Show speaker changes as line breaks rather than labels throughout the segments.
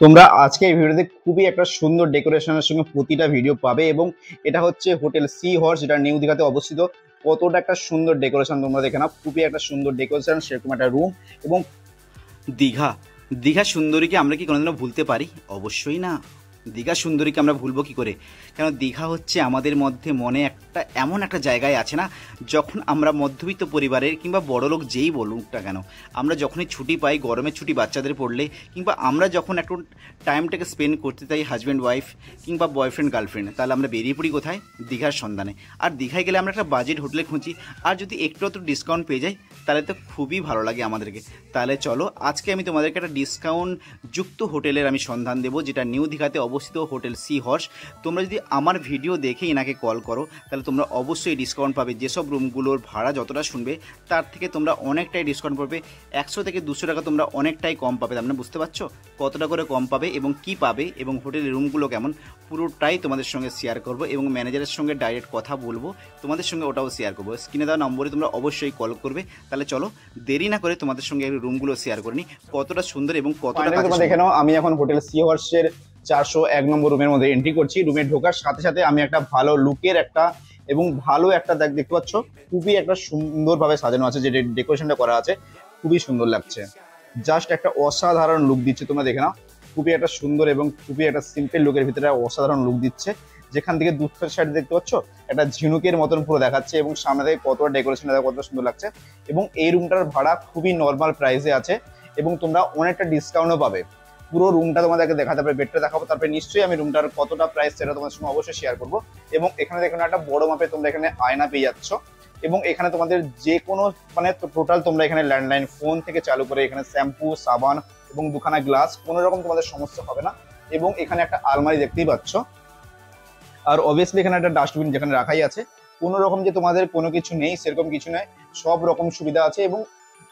তোমরা আজকে এই ভিডিওতে খুবই একটা সুন্দর ডেকোরেশনের সঙ্গে প্রতিটা ভিডিও পাবে এবং এটা হচ্ছে হোটেল সি হর্স, যেটা নিউ দীঘাতে অবস্থিত। কতটা একটা সুন্দর ডেকোরেশন তোমরা দেখে নাও, খুবই একটা সুন্দর ডেকোরেশন, সেরকম একটা রুম। এবং
দীঘা দীঘা সুন্দরীকে আমরা কি কোনোদিনও ভুলতে পারি? অবশ্যই না। দীঘা সুন্দরীকে আমরা ভুলবো কি করে? কেন দীঘা হচ্ছে আমাদের মধ্যে মনে একটা এমন একটা জায়গায় আছে না, যখন আমরা মধ্যবিত্ত পরিবারের কিংবা বড়লোক যেই বলুক না কেন, আমরা যখনই ছুটি পাই, গরমের ছুটি বাচ্চাদের পড়লে, কিংবা আমরা যখন একটু টাইমটাকে স্পেন্ড করতে চাই হাজব্যান্ড ওয়াইফ কিংবা বয়ফ্রেন্ড গার্লফ্রেন্ড, তাহলে আমরা বেরিয়ে পড়ি কোথায়? দীঘার সন্ধানে। আর দীঘায় গেলে আমরা একটা বাজেট হোটেলে খুঁজি, আর যদি একটু একটু ডিসকাউন্ট পেয়ে যাই তাহলে তো খুবই ভালো লাগে আমাদেরকে। তাহলে চলো আজকে আমি তোমাদেরকে একটা ডিসকাউন্ট যুক্ত হোটেলের আমি সন্ধান দেবো, যেটা নিউ দীঘাতে অবস্থিত, হোটেল সি হর্স। তোমরা যদি আমার ভিডিও দেখে এনাকে কল করো তাহলে তোমরা অবশ্যই ডিসকাউন্ট পাবে। যেসব রুমগুলোর ভাড়া যতটা শুনবে তার থেকে তোমরা অনেকটাই ডিসকাউন্ট পাবে। 100 থেকে 200 টাকা তোমরা অনেকটাই কম পাবে। তার মানে বুঝতে পারছো কতটা করে কম পাবে এবং কি পাবে এবং হোটেলের রুমগুলো কেমন, পুরোটাই তোমাদের সঙ্গে শেয়ার করবো এবং ম্যানেজারের সঙ্গে ডাইরেক্ট কথা বলবো, তোমাদের সঙ্গে ওটাও শেয়ার করবো। স্ক্রিনে দেওয়া নম্বরে তোমরা অবশ্যই কল করবে। তাহলে চলো দেরি না করে তোমাদের সঙ্গে রুমগুলো শেয়ার করে নিই, কতটা সুন্দর এবং কতটা
তোমরা দেখে নাও। আমি এখন হোটেল সি হর্সের 401 নম্বর রুমের মধ্যে এন্ট্রি করছি। রুমে ঢোকার সাথে সাথে আমি একটা ভালো লুকের একটা এবং ভালো একটা দেখতে পাচ্ছ, খুবই একটা সুন্দরভাবে সাজানো আছে, যে ডেকোরেশনটা করা আছে খুবই সুন্দর লাগছে। জাস্ট একটা অসাধারণ লুক দিচ্ছে, তোমরা দেখে নাও। খুবই একটা সুন্দর এবং খুবই একটা সিম্পল লুকের ভিতরে অসাধারণ লুক দিচ্ছে। যেখান থেকে দুধের সাইড দেখতে পাচ্ছ একটা ঝিনুকের মতন পুরো দেখাচ্ছে এবং সামনে থেকে কতটা ডেকোরেশন কতটা সুন্দর লাগছে। এবং এই রুমটার ভাড়া খুবই নর্মাল প্রাইসে আছে এবং তোমরা অনেকটা ডিসকাউন্টও পাবে। পুরো রুমটা তোমাদেরকে দেখাতে পারবে, বেডটা দেখাবো, তারপরে নিশ্চয়ই আমি রুমটার কতটা প্রাইস সেটা তোমাদের সঙ্গে অবশ্যই শেয়ার করবো। এবং এখানে দেখো একটা বড় মাপে তোমরা এখানে আয়না পেয়ে যাচ্ছ এবং এখানে তোমাদের যে কোনো মানে টোটাল তোমরা এখানে ল্যান্ডলাইন ফোন থেকে চালু করে এখানে শ্যাম্পু, সাবান এবং দুখানা গ্লাস, কোনো রকম তোমাদের সমস্যা হবে না। এবং এখানে একটা আলমারি দেখতেই পাচ্ছ, আর অবভিয়াসলি এখানে একটা ডাস্টবিন যেখানে রাখাই আছে। কোনো রকম যে তোমাদের কোনো কিছু নেই সেরকম কিছু নয়, সব রকম সুবিধা আছে। এবং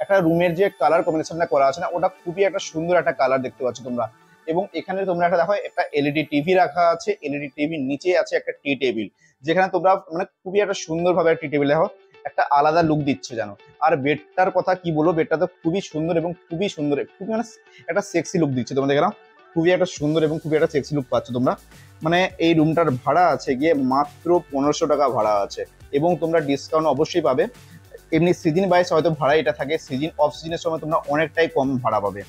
একটা রুমের যে কালার কম্বিনেশনটা করা আছে না, ওটা খুবই একটা সুন্দর একটা কালার দেখতে পাচ্ছ তোমরা। এবং এখানে তোমরা একটা দেখো একটা এলইডি টিভি রাখা আছে, এলইডি টিভির নিচে আছে একটা টি টেবিল, যেখানে তোমরা মানে খুবই একটা সুন্দরভাবে টি টেবিল দেখো, একটা আলাদা লুক দিচ্ছে জানো। আর বেডটার কথা কি বলবো, বেডটা তো খুবই সুন্দর এবং খুবই সুন্দর, খুবই মানে একটা সেক্সি লুক দিচ্ছে তোমরা দেখে নাও। খুবই একটা সুন্দর এবং খুবই একটা সেক্সি লুক পাচ্ছ তোমরা। মানে এই রুমটার ভাড়া আছে গিয়ে মাত্র 1500 টাকা ভাড়া আছে এবং তোমরা ডিসকাউন্ট অবশ্যই পাবে। এমনি সিজন ওয়াইজ হয়তো ভাড়া এটা থাকে, সিজন অফ সিজনের সময় তোমরা অনেকটাই কম ভাড়া পাবে।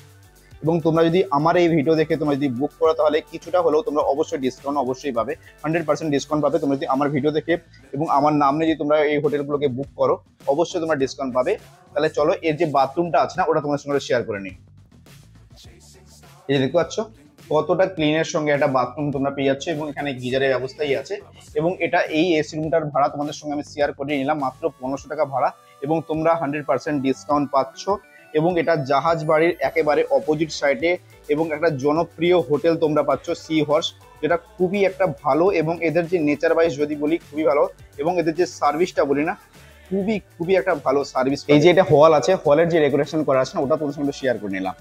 এবং তোমরা যদি আমার এই ভিডিও দেখে তোমরা যদি বুক করো তাহলে কিছুটা হলেও তোমরা অবশ্যই ডিসকাউন্ট অবশ্যই পাবে, 100% ডিসকাউন্ট পাবে। তোমরা যদি আমার ভিডিও দেখে এবং আমার নাম নিয়ে যদি তোমরা এই হোটেলগুলোকে বুক করো অবশ্যই তোমরা ডিসকাউন্ট পাবে। তাহলে চলো এর যে বাথরুমটা আছে না ওটা তোমার সঙ্গে শেয়ার করে নিই। এই যে দেখতে পাচ্ছ কতটা ক্লিনের সঙ্গে একটা বাথরুম তোমরা পেয়ে যাচ্ছ এবং এখানে গিজারের ব্যবস্থাই আছে। এবং এটা এই এসি রুমটার ভাড়া তোমাদের সঙ্গে আমি শেয়ার করে নিলাম, মাত্র 1500 টাকা ভাড়া এবং তোমরা 100% ডিসকাউন্ট পাচ্ছ। এবং এটা জাহাজ বাড়ির একেবারে অপোজিট সাইডে এবং একটা জনপ্রিয় হোটেল তোমরা পাচ্ছ সি হর্স, যেটা খুবই একটা ভালো এবং এদের যে নেচার ওয়াইজ যদি বলি খুবই ভালো এবং এদের যে সার্ভিসটা বলি না খুবই খুবই একটা ভালো সার্ভিস। এই যে এটা হল আছে, হলের যে ডেকোরেশন করা আছে না ওটা তোমাদের সঙ্গে শেয়ার করে নিলাম।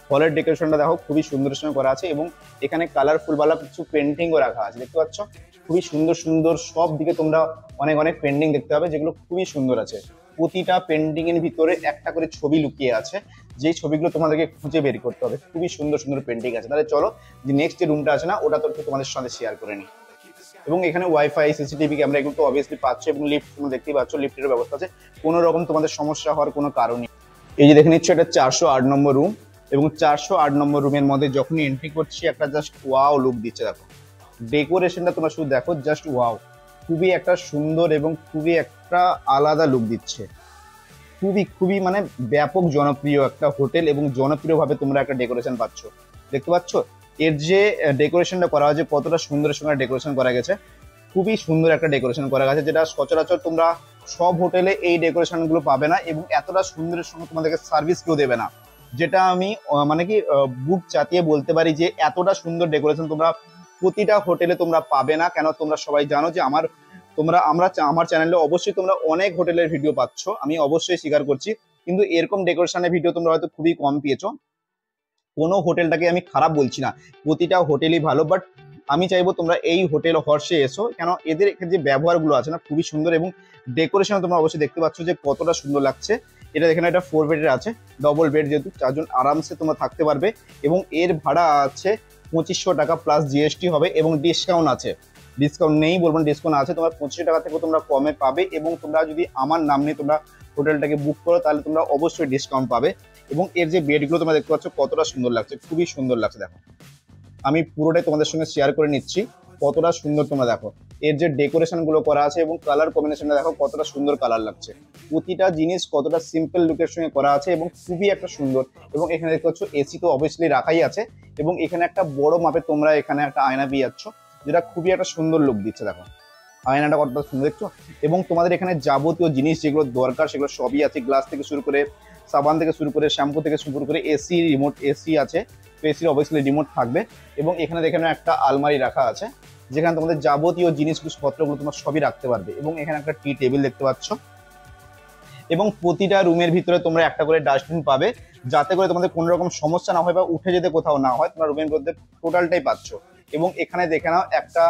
হলের ডেকোরেশনটা দেখো খুবই সুন্দর সঙ্গে করা আছে এবং এখানে কালারফুল বালা কিছু পেন্টিংও রাখা আছে, দেখতে পাচ্ছ খুবই সুন্দর সুন্দর। সব দিকে তোমরা অনেক অনেক পেন্টিং দেখতে পাবে যেগুলো খুবই সুন্দর আছে। প্রতিটা পেন্টিং এর ভিতরে একটা করে ছবি লুকিয়ে আছে, যেই ছবিগুলো তোমাদেরকে খুঁজে বের করতে হবে। খুবই সুন্দর সুন্দর পেন্টিং আছে। তাহলে চলো যে নেক্সট যে রুমটা আছে না ওটা তো একটু তোমাদের সাথে শেয়ার করে নিই। এবং এখানে ওয়াইফাই, সিসিটিভি ক্যামেরা এগুলো তো অবভিয়াসলি পাচ্ছ এবং লিফট তোমরা দেখতেই পাচ্ছ, লিফটের ব্যবস্থা আছে, কোনো রকম তোমাদের সমস্যা হওয়ার কোনো কারণই। এই যে দেখে নিচ্ছ এটা 408 নম্বর রুম এবং 408 নম্বর রুমের মধ্যে যখনই এন্ট্রি করছি একটা জাস্ট ওয়াও লুক দিচ্ছে। দেখো ডেকোরেশনটা তোমরা শুধু দেখো, জাস্ট ওয়াও, খুবই একটা সুন্দর এবং খুবই একটা আলাদা লুক দিচ্ছে। খুবই খুবই মানে ব্যাপক জনপ্রিয় একটা হোটেল এবং জনপ্রিয়ভাবে তোমরা একটা ডেকোরেশন পাচ্ছ, দেখতে পাচ্ছ। এর যে ডেকোরেশনটা করা হয়েছে কতটা সুন্দরের সঙ্গে ডেকোরেশন করা গেছে, খুবই সুন্দর একটা ডেকোরেশন করা গেছে, যেটা সচরাচর তোমরা সব হোটেলে এই ডেকোরেশন গুলো পাবে না এবং এতটা সুন্দরের সঙ্গে তোমাদেরকে সার্ভিস কেউ দেবে না। যেটা আমি মানে কি বুক চাতিয়ে বলতে পারি যে এতটা সুন্দর ডেকোরেশন তোমরা প্রতিটা হোটেলে তোমরা পাবে না। কেন তোমরা সবাই জানো যে আমার চ্যানেলে অবশ্যই তোমরা অনেক হোটেলের ভিডিও পাচ্ছ, আমি অবশ্যই স্বীকার করছি, কিন্তু এরকম ডেকোরেশনের ভিডিও তোমরা হয়তো খুবই কম পেয়েছো। কোনো হোটেলটাকে আমি খারাপ বলছি না, প্রতিটা হোটেলই ভালো, বাট আমি চাইবো তোমরা এই হোটেল হর্ষে এসো, কেন এদের যে ব্যবহারগুলো আছে না খুবই সুন্দর এবং ডেকোরেশন তোমরা অবশ্যই দেখতে পাচ্ছ যে কতটা সুন্দর লাগছে। এটা দেখেন এটা 4 বেডের আছে, ডবল বেড, যেহেতু 4 জন আরামসে তোমরা থাকতে পারবে। এবং এর ভাড়া আছে 2500 টাকা প্লাস জিএসটি হবে, এবং ডিসকাউন্ট আছে, ডিসকাউন্ট নেই বলবো না, ডিসকাউন্ট আছে। তোমরা 2500 টাকা থেকে তোমরা কমে পাবে, এবং তোমরা যদি আমার নাম নিয়ে তোমরা হোটেলটাকে বুক করো তাহলে তোমরা অবশ্যই ডিসকাউন্ট পাবে। এবং এর যে বেডগুলো তোমরা দেখতে পাচ্ছ কতটা সুন্দর লাগছে, খুবই সুন্দর লাগছে। দেখো আমি পুরোটাই তোমাদের সঙ্গে শেয়ার করে নিচ্ছি, কতটা সুন্দর তোমরা দেখো। এর যে ডেকোরেশন গুলো করা আছে এবং কালার কম্বিনেশনটা দেখো কতটা সুন্দর কালার লাগছে। প্রতিটা জিনিস কতটা সিম্পল লুকের সঙ্গে করা আছে এবং খুবই একটা সুন্দর। এবং এখানে দেখতে পাচ্ছ এসি তো অবভিয়াসলি রাখাই আছে, এবং এখানে একটা বড় মাপে তোমরা এখানে একটা আয়না পেয়ে যাচ্ছ, যেটা খুবই একটা সুন্দর লুক দিচ্ছে। দেখো আয়নাটা কতটা সুন্দর দেখছো। এবং তোমাদের এখানে যাবতীয় জিনিস যেগুলো দরকার সেগুলো সবই আছে, গ্লাস থেকে শুরু করে সাবান থেকে শুরু করে শ্যাম্পু থেকে শুরু করে এসি রিমোট, এসি আছে, তো এসির অবভিয়াসলি রিমোট থাকবে। এবং এখানে দেখে একটা আলমারি রাখা আছে, যেখানে তোমাদের যাবতীয় জিনিসগুলো পত্রগুলো তোমরা সবই রাখতে পারবে। এবং এখানে একটা টি টেবিল দেখতে পাচ্ছ, এবং প্রতিটা রুমের ভিতরে তোমরা একটা করে ডাস্টবিন পাবে, যাতে করে তোমাদের কোনো রকম সমস্যা না হয় বা উঠে যেতে কোথাও না হয়, তোমরা রুমের মধ্যে টোটালটাই পাচ্ছ। এবং এখানে দেখে নাও একটা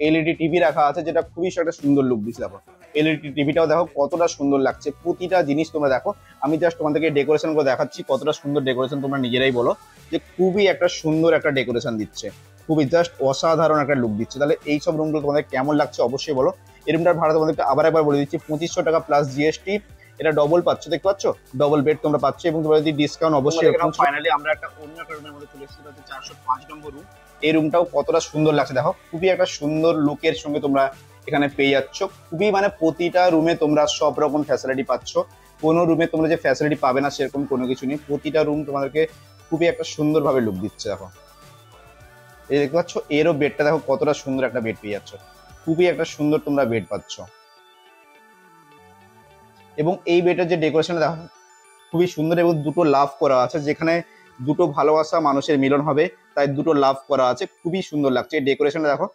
এলইডি টিভি রাখা আছে, যেটা খুবই একটা সুন্দর লুক দিচ্ছে। দেখো এলইডি টিভিটাও দেখো কতটা সুন্দর লাগছে, প্রতিটা জিনিস তোমরা দেখো। আমি জাস্ট তোমাদেরকে ডেকোরেশন করে দেখাচ্ছি, কতটা সুন্দর ডেকোরেশন তোমরা নিজেরাই বলো যে খুবই একটা সুন্দর একটা ডেকোরেশন দিচ্ছে, খুবই জাস্ট অসাধারণ একটা লুক দিচ্ছে। তাহলে এইসব রুমগুলো তোমাদের কেমন লাগছে অবশ্যই বলো। এই রুমটার ভাড়া তোমাদেরকে আবার একবার বলে দিচ্ছি, 2500 টাকা প্লাস জিএসটি। এটা ডবল পাচ্ছ, দেখতে পাচ্ছ ডবল বেড তোমরা পাচ্ছ, এবং তোমরা যদি ডিসকাউন্ট অবশ্যই। ফাইনালি আমরা একটা অন্য একটা রুমের মধ্যে চলে এসেছি, হচ্ছে 405 নম্বর রুম। এই রুমটাও কতটা সুন্দর লাগছে দেখো, খুবই একটা সুন্দর লুকের সঙ্গে তোমরা এখানে পেয়ে যাচ্ছ। খুবই মানে প্রতিটা রুমে তোমরা সব রকম ফ্যাসিলিটি পাচ্ছ, কোনো রুমে তোমরা যে ফ্যাসিলিটি পাবে না সেরকম কোনো কিছু নেই। প্রতিটা রুম তোমাদেরকে খুবই একটা সুন্দরভাবে লুক দিচ্ছে। দেখো এই দেখতে পাচ্ছ, এরও বেডটা দেখো কতটা সুন্দর একটা বেড পেয়ে যাচ্ছ, খুবই একটা সুন্দর তোমরা বেড পাচ্ছ। এবং এই বেডের যে ডেকোরেশন দেখো খুবই সুন্দর, এবং দুটো লাভ করা আছে, যেখানে দুটো ভালোবাসা মানুষের মিলন হবে, তাই দুটো লাভ করা আছে, খুবই সুন্দর লাগছে। এই ডেকোরেশনটা দেখো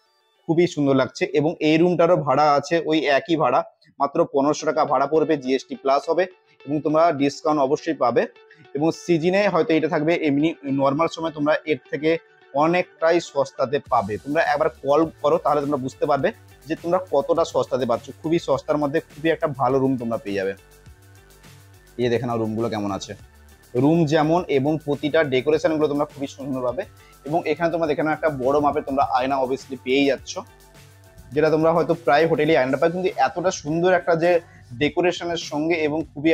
খুবই সুন্দর লাগছে। এবং এই রুমটারও ভাড়া আছে ওই একই ভাড়া, মাত্র 1500 টাকা ভাড়া পড়বে, জিএসটি প্লাস হবে, এবং তোমরা ডিসকাউন্ট অবশ্যই পাবে। এবং সিজনে হয়তো এটা থাকবে, এমনি নর্মাল সময় তোমরা এর থেকে অনেকটাই সস্তাতে পাবে। তোমরা একবার কল করো তাহলে তোমরা বুঝতে পারবে যে তোমরা কতটা সস্তাতে পাচ্ছ, খুবই সস্তার মধ্যে খুবই একটা ভালো রুম তোমরা পেয়ে যাবে। এই দেখে নাও রুমগুলো কেমন আছে, রুম যেমন এবং প্রতিটা ডেকোরেশন গুলো তোমরা খুবই সুন্দর পাবে। এবং এখানে তোমরা দেখে নাও একটা বড় মাপে তোমরা আয়না অবভিয়াসলি পেয়েই যাচ্ছ, যেটা তোমরা হয়তো প্রায় হোটেলে আয়নাটা পাই, কিন্তু এতটা সুন্দর একটা যে ডেকোরেশনের সঙ্গে, এবং খুবই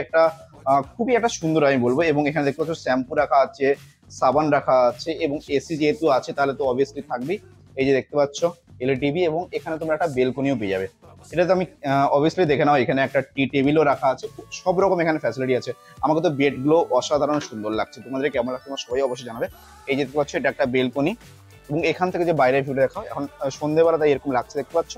একটা সুন্দর আমি বলবো। এবং এখানে দেখতে পাচ্ছ শ্যাম্পু রাখা আছে, সাবান রাখা আছে, এবং এসি যেহেতু আছে তাহলে তো অবভিয়াসলি থাকবেই। এই যে দেখতে পাচ্ছ এলইডি টিভি, এবং এখানে তোমরা একটা বেলকনিও পেয়ে যাবে। এটা তো আমি অবভিয়াসলি দেখে নাও, এখানে একটা টি টেবিলও রাখা আছে, সব রকম এখানে ফ্যাসিলিটি আছে। আমাকে তো বেডগুলো অসাধারণ সুন্দর লাগছে, তোমাদের কেমন লাগছে তোমরা সবাই অবশ্যই জানাবে। এই যে দেখতে পাচ্ছ এটা একটা বেলকনি, এবং এখান থেকে যে বাইরের ভিউটা দেখাও, এখন সন্ধ্যেবেলা তাই এরকম লাগছে দেখতে পাচ্ছ।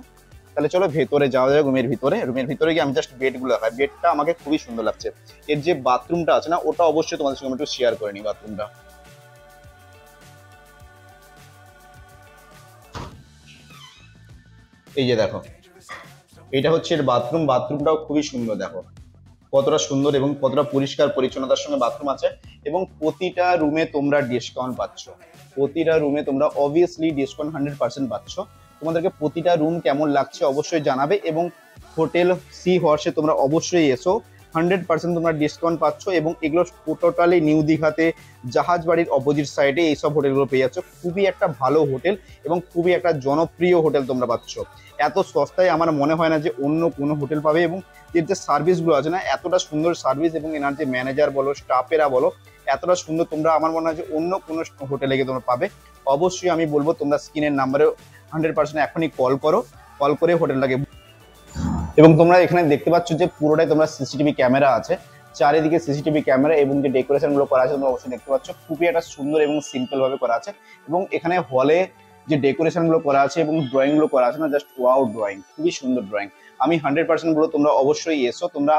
তাহলে চলো ভেতরে যাওয়া যায়, রুমের ভিতরে গিয়ে আমি জাস্ট বেডগুলো দেখাই। বেডটা আমাকে খুবই সুন্দর লাগছে। এর যে বাথরুমটা আছে না, ওটা অবশ্যই তোমাদের সঙ্গে একটু শেয়ার করে নিই। বাথরুমটা এই যে দেখো, এটা হচ্ছে এর বাথরুম, বাথরুমটাও খুবই সুন্দর। দেখো কতটা সুন্দর এবং কতটা পরিষ্কার পরিচ্ছন্নতার সঙ্গে বাথরুম আছে। এবং প্রতিটা রুমে তোমরা ডিসকাউন্ট পাচ্ছ, প্রতিটা রুমে তোমরা অবভিয়াসলি ডিসকাউন্ট 100% পাচ্ছ। তোমাদেরকে প্রতিটা রুম কেমন লাগছে অবশ্যই জানাবে, এবং হোটেল সি হর্সে তোমরা অবশ্যই এসো, 100% তোমরা ডিসকাউন্ট পাচ্ছ। এবং এগুলো টোটালি নিউ দীঘাতে জাহাজ বাড়ির অপোজিট সাইডে এইসব হোটেলগুলো পেয়ে যাচ্ছ। খুবই একটা ভালো হোটেল এবং খুবই একটা জনপ্রিয় হোটেল তোমরা পাচ্ছ। এত সস্তায় আমার মনে হয় না যে অন্য কোনো হোটেল পাবে। এবং এর যে সার্ভিসগুলো আছে না, এতটা সুন্দর সার্ভিস, এবং এনার যে ম্যানেজার বলো, স্টাফেরা বলো, এতটা সুন্দর, তোমরা আমার মনে হয় যে অন্য কোনো হোটেলে গিয়ে তোমরা পাবে। অবশ্যই আমি বলবো তোমরা স্ক্রিনের নাম্বারে 100% এখনই কল করো, কল করে হোটেলটাকে। এবং তোমরা এখানে দেখতে পাচ্ছ যে পুরোটাই তোমরা সিসিটিভি ক্যামেরা আছে, চারিদিকে সিসিটিভি ক্যামেরা, এবং যে ডেকোরেশন গুলো করা আছে তোমরা অবশ্যই দেখতে পাচ্ছ, খুবই একটা সুন্দর এবং সিম্পল ভাবে করা আছে। এবং এখানে হলে যে ডেকোরেশন গুলো করা আছে এবং ড্রয়িং গুলো করা আছে না, জাস্ট ওয়াও ড্রয়িং, খুবই সুন্দর ড্রয়িং। আমি 100% বলবো তোমরা অবশ্যই এসো, তোমরা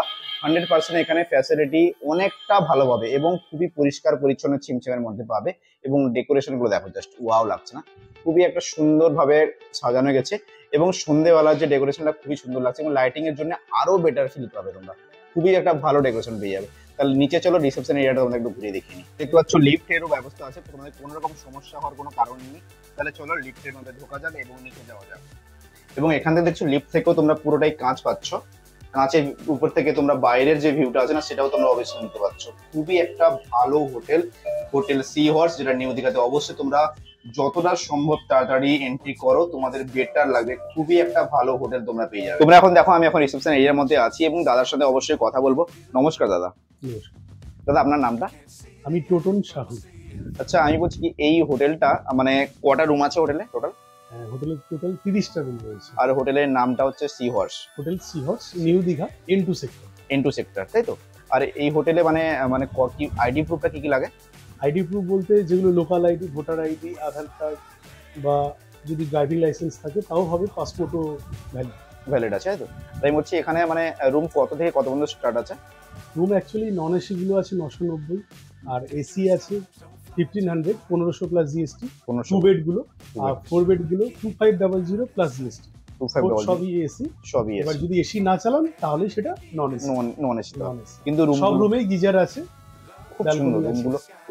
100% এখানে ফ্যাসিলিটি অনেকটা ভালো পাবে, এবং খুবই পরিষ্কার পরিচ্ছন্ন ছিমছিমের মধ্যে পাবে। এবং ডেকোরেশন গুলো দেখো, জাস্ট ওয়াও লাগছে না, খুবই একটা সুন্দর ভাবে সাজানো গেছে। এবং সন্ধ্যেবেলার যে ডেকোরেশনটা খুবই সুন্দর লাগছে, এবং লাইটিং এর জন্য আরো বেটার ফিল পাবে তোমরা, খুবই একটা ভালো ডেকোরেশন পেয়ে যাবে। তাহলে নিচে চলো, রিসেপশন এরিয়াটা তোমরা একটু ঘুরে দেখিনি। দেখতে পাচ্ছ লিফটেরও ব্যবস্থা আছে, তোমাদের কোনো রকম সমস্যা হওয়ার কোনো কারণ নেই। তাহলে চলো লিফটের মধ্যে ঢোকা যাবে এবং নিচে যাওয়া যাবে। এবং এখান থেকে দেখছো লিফট থেকেও তোমরা পুরোটাই কাঁচ পাচ্ছ, কাঁচের উপর থেকে তোমরা বাইরের যে ভিউটা আছে না সেটাও তোমরা অবশ্যই নিতে পারছো। খুবই একটা ভালো হোটেল, হোটেল সি হর্স, যেটা নিউ দীঘাতে। অবশ্যই তোমরা যতটা সম্ভব তাড়াতাড়ি এন্ট্রি করো, তোমাদের বেটার লাগবে। খুবই একটা ভালো হোটেল তোমরা পেয়ে যাবে। তোমরা এখন দেখো আমি এখন রিসেপশন এরিয়ার মধ্যে আছি এবং দাদার সাথে অবশ্যই কথা বলবো। নমস্কার দাদা।
নমস্কার।
দাদা আপনার নামটা?
আমি টোটন সাহু।
আচ্ছা, আমি বলছি কি এই হোটেলটা মানে কটা রুম আছে হোটেলে টোটাল?
হোটেলের টোটাল 30টা রুম রয়েছে।
আর হোটেলের নামটা হচ্ছে sea horse.
Hotel sea horse, new Digha, N2 sector.
N2 sector, তাই তো? আর এই হোটেলে মানে মানে কি আইডি প্রুফটা কি কি লাগে?
আইডি প্রুফ বলতে যেগুলো লোকাল আইডি, ভোটার আইডি, আধার কার্ড বা যদি ড্রাইভিং লাইসেন্স থাকে তাও হবে, পাসপোর্টও
ভ্যালিড আছে, তাই তো? তাই বলছি এখানে মানে রুম কত থেকে কত পর্যন্ত স্টার্ট আছে?
রুম অ্যাকচুয়ালি নন এসি গুলো আছে 990, আর এসি আছে 1500, 1500 প্লাস জিএসটি। 2 বেড গুলো, আর 4 বেড গুলো 2500 প্লাস জিএসটি।
2500
সবই এসি।
সবই
এবার
এসি।
যদি এসি না চালান তাহলে সেটা non AC.
Non AC.
Non AC.
কিন্তু
সব রুমেই গিজার আছে,
খুব সুন্দর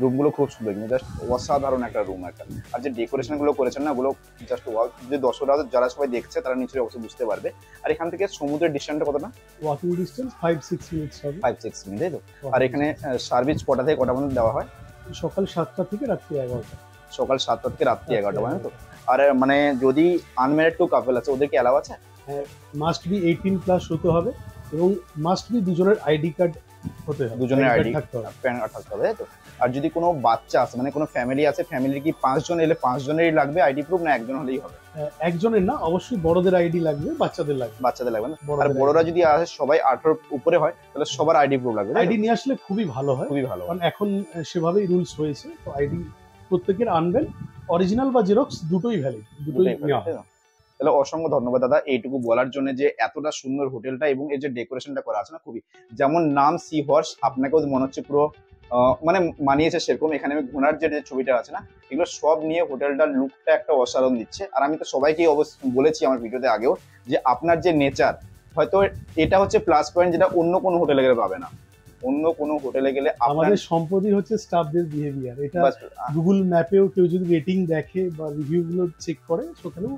রুমগুলো খুব সুন্দর, কিন্তু জাস্ট অসাধারণ একটা রুম একটা। আর যে ডেকোরেশন গুলো করেছেন না, ওগুলো জাস্ট ওয়াও। যে দর্শকরা যারা সবাই দেখছে তারা নিশ্চয়ই অবশ্যই বুঝতে পারবে। আর এখান থেকে সমুদ্রের ডিস্টেন্সটা কতটা?
ওয়াকিং ডিস্টেন্স 5-6 মিনিটস হবে।
5-6 মিনিট, তাই তো? আর এখানে সার্ভিস কটা থেকে কটা পর্যন্ত দেওয়া হয়?
সকাল 7টা থেকে রাত্রি 11টা।
সকাল 7টা থেকে রাত্রি 11টা পর্যন্ত তো? আর মানে যদি আনম্যারিড কেউ কাপল আছে ওদেরকে অ্যালাউ আছে?
মাস্ট বি 18 প্লাস হতে হবে এবং মাস্ট বি দুজনের আইডি কার্ড হতে হবে,
দুজনের আইডি
থাকতে হবে,
প্যান কার্ড থাকতে হবে, তাই তো? আর যদি কোনো বাচ্চা আছে মানে কোনো ফ্যামিলি আছে, ফ্যামিলির কি 5 জন এলে 5 জনেরই লাগবে আইডি প্রুফ, না একজন হলেই হবে?
একজনের না, অবশ্যই বড়দের আইডি লাগবে, বাচ্চাদের লাগবে।
বাচ্চাদের লাগবে না? আর বড়রা যদি আসে সবাই 18 উপরে হয় তাহলে সবার আইডি প্রুফ লাগবে।
আইডি নিয়ে আসলে খুবই ভালো হয়,
খুবই ভালো।
কারণ এখন সেভাবেই রুলস হয়েছে। তো আইডি প্রত্যেকের আনবেন, অরিজিনাল বা জেরক্স দুটোই ভ্যালিড, দুটোই নেওয়া হয়।
তাহলে অসংখ্য ধন্যবাদ দাদা এইটুকু বলার জন্য, যে এতটা সুন্দর হোটেলটা এবং এই যে ডেকোরেশনটা করা আছে না, খুবই যেমন নাম সি হর্স, আপনাকেও মনে হচ্ছে পুরো মানে মানিয়েছে সেরকম। এখানে আমি ঘোড়ার যে ছবিটা আছে না, এগুলো সব নিয়ে হোটেলটার লুকটা একটা অসাধারণ দিচ্ছে। আর আমি তো সবাইকেই অবশ্যই বলেছি আমার ভিডিওতে আগেও, যে আপনার যে নেচার, হয়তো এটা হচ্ছে প্লাস পয়েন্ট যেটা অন্য কোনো হোটেলে গেলে পাবে না। অন্য কোনো হোটেলে গেলে
আমাদের সম্পত্তি হচ্ছে স্টাফদের বিহেভিয়ার। এটা গুগল ম্যাপেও কেউ যদি রেটিং দেখে বা রিভিউ গুলো চেক করে সেখানেও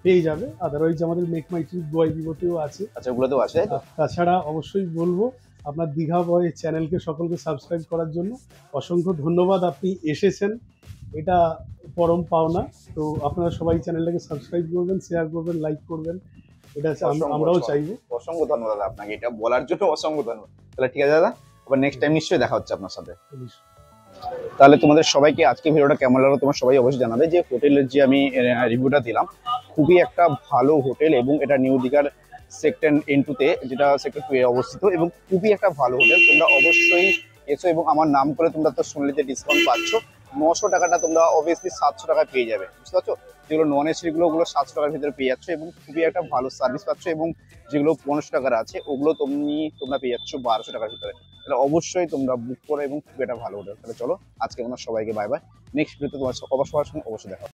পেয়ে যাবে। আদারওয়াইজ আমাদের মেক মাই ট্রিপ গোয়াই বিগতেও আছে।
আচ্ছা, ওগুলোতেও আছে।
তাছাড়া অবশ্যই বলবো আপনার দীঘা বয় চ্যানেলকে সকলকে সাবস্ক্রাইব করার জন্য অসংখ্য ধন্যবাদ। আপনি এসেছেন, এটা পরম পাওনা। তো আপনারা সবাই চ্যানেলটাকে সাবস্ক্রাইব করবেন, শেয়ার করবেন, লাইক করবেন, এটা আমরাও চাইবো।
অসংখ্য ধন্যবাদ আপনাকে এটা বলার জন্য, অসংখ্য ধন্যবাদ। তাহলে ঠিক আছে দাদা, আবার নেক্সট টাইম নিশ্চয়ই দেখা হচ্ছে আপনার সাথে। তাহলে তোমাদের সবাইকে আজকে ভিডিওটা কেমন লাগলো তোমার সবাই অবশ্যই জানাবে। যে হোটেলের যে আমি রিভিউটা দিলাম, খুবই একটা ভালো হোটেল এবং এটা নিউ দীঘার সেক্টর N2 তে, যেটা সেক্টর 2 এ অবস্থিত, এবং খুবই একটা ভালো হোটেল। তোমরা অবশ্যই এসো এবং আমার নাম করে তোমরা তো শুনলে যে ডিসকাউন্ট পাচ্ছ। 900 টাকাটা তোমরা অবভিয়াসলি 700 টাকায় পেয়ে যাবে, বুঝতে পারছো? যেগুলো নন এসি ওগুলো 700 টাকার ভিতরে পেয়ে যাচ্ছ এবং খুবই একটা ভালো সার্ভিস পাচ্ছ। এবং যেগুলো 1500 টাকার আছে ওগুলো তোমরা পেয়ে যাচ্ছ 1200 টাকার ভিতরে। তাহলে অবশ্যই তোমরা বুক করো এবং খুব একটা ভালো হোটেল। তাহলে চলো আজকে আমরা সবাইকে বাই বাই। নেক্সট ভিডিওতে তোমার সবার সঙ্গে অবশ্যই দেখা হবে।